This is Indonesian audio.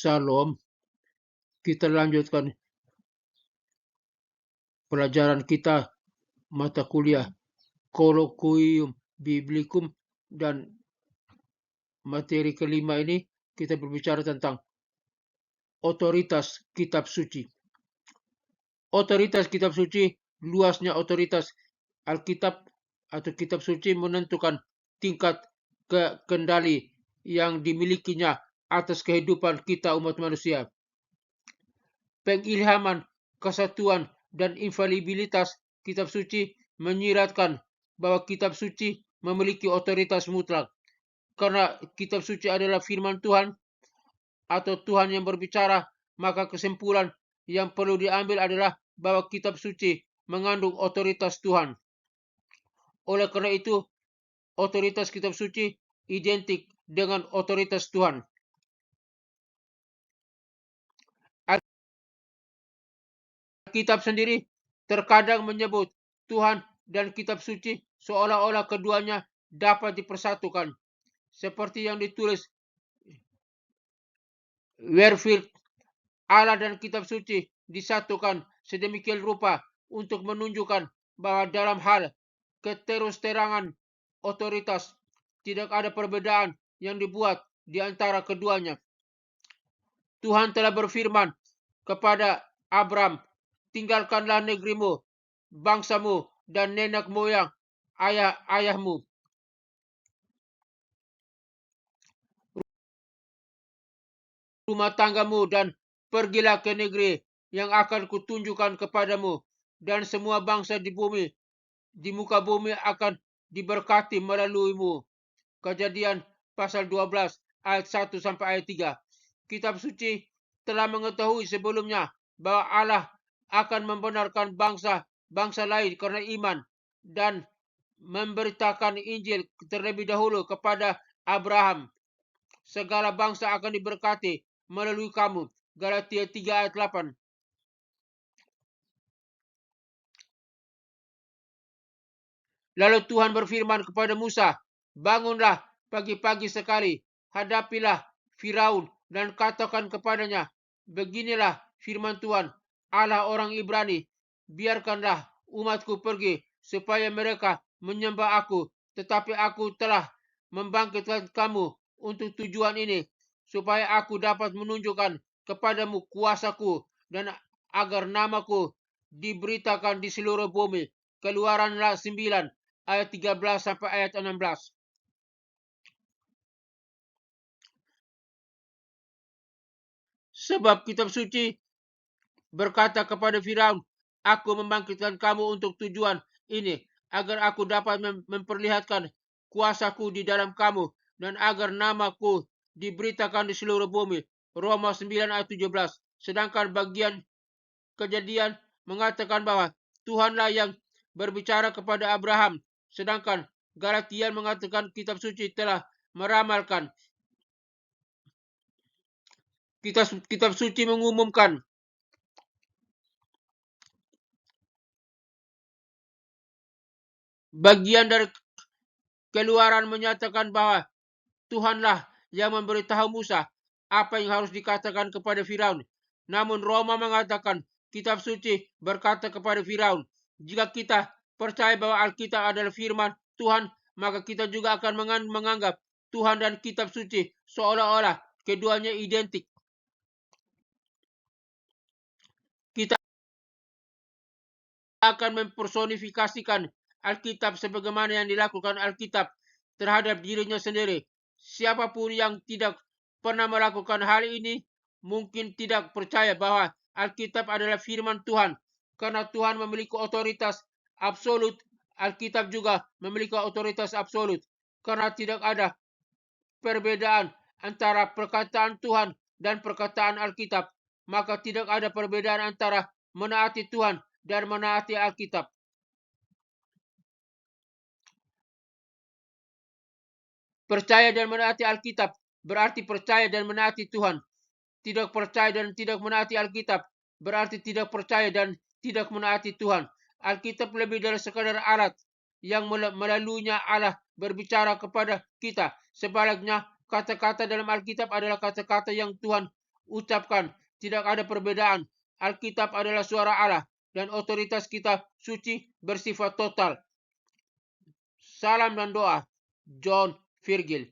Shalom, kita lanjutkan pelajaran kita mata kuliah Colloquium Biblicum, dan materi kelima ini kita berbicara tentang otoritas kitab suci. Otoritas kitab suci, luasnya otoritas Alkitab atau kitab suci menentukan tingkat kendali yang dimilikinya atas kehidupan kita umat manusia. Pengilhaman, kesatuan, dan infalibilitas kitab suci menyiratkan bahwa kitab suci memiliki otoritas mutlak. Karena kitab suci adalah firman Tuhan atau Tuhan yang berbicara, maka kesimpulan yang perlu diambil adalah bahwa kitab suci mengandung otoritas Tuhan. Oleh karena itu, otoritas kitab suci identik dengan otoritas Tuhan. Kitab sendiri terkadang menyebut Tuhan dan kitab suci seolah-olah keduanya dapat dipersatukan. Seperti yang ditulis Warfield, Allah dan kitab suci disatukan sedemikian rupa untuk menunjukkan bahwa dalam hal keterus-terangan otoritas tidak ada perbedaan yang dibuat di antara keduanya. Tuhan telah berfirman kepada Abram, tinggalkanlah negerimu, bangsamu, dan nenek moyang ayahmu. Rumah tanggamu, dan pergilah ke negeri yang akan kutunjukkan kepadamu, dan semua bangsa di muka bumi akan diberkati melaluimu. Kejadian pasal 12 ayat 1 sampai ayat 3. Kitab suci telah mengetahui sebelumnya bahwa Allah akan membenarkan bangsa lain karena iman dan memberitakan Injil terlebih dahulu kepada Abraham. Segala bangsa akan diberkati melalui kamu. Galatia 3 ayat 8. Lalu Tuhan berfirman kepada Musa, bangunlah pagi-pagi sekali, hadapilah Firaun dan katakan kepadanya, beginilah firman Tuhan, Allah orang Ibrani, biarkanlah umatku pergi supaya mereka menyembah aku, tetapi aku telah membangkitkan kamu untuk tujuan ini, supaya aku dapat menunjukkan kepadamu kuasaku dan agar namaku diberitakan di seluruh bumi. Keluaran 9 ayat 13 sampai ayat 16. Sebab kitab suci berkata kepada Firaun, aku membangkitkan kamu untuk tujuan ini, agar aku dapat memperlihatkan kuasaku di dalam kamu, dan agar namaku diberitakan di seluruh bumi. Roma 9 ayat 17. Sedangkan bagian Kejadian mengatakan bahwa Tuhanlah yang berbicara kepada Abraham, sedangkan Galatian mengatakan kitab suci telah meramalkan. Kitab suci mengumumkan bagian dari Keluaran menyatakan bahwa Tuhanlah yang memberitahu Musa apa yang harus dikatakan kepada Firaun. Namun Roma mengatakan kitab suci berkata kepada Firaun, jika kita percaya bahwa Alkitab adalah firman Tuhan, maka kita juga akan menganggap Tuhan dan kitab suci seolah-olah keduanya identik. Kita akan mempersonifikasikan Alkitab sebagaimana yang dilakukan Alkitab terhadap dirinya sendiri. Siapapun yang tidak pernah melakukan hal ini mungkin tidak percaya bahwa Alkitab adalah firman Tuhan. Karena Tuhan memiliki otoritas absolut, Alkitab juga memiliki otoritas absolut. Karena tidak ada perbedaan antara perkataan Tuhan dan perkataan Alkitab, maka tidak ada perbedaan antara menaati Tuhan dan menaati Alkitab. Percaya dan menaati Alkitab berarti percaya dan menaati Tuhan. Tidak percaya dan tidak menaati Alkitab berarti tidak percaya dan tidak menaati Tuhan. Alkitab lebih dari sekadar alat yang melaluinya Allah berbicara kepada kita. Sebaliknya, kata-kata dalam Alkitab adalah kata-kata yang Tuhan ucapkan, tidak ada perbedaan. Alkitab adalah suara Allah dan otoritas kitab suci bersifat total. Salam dan doa, John Virgil.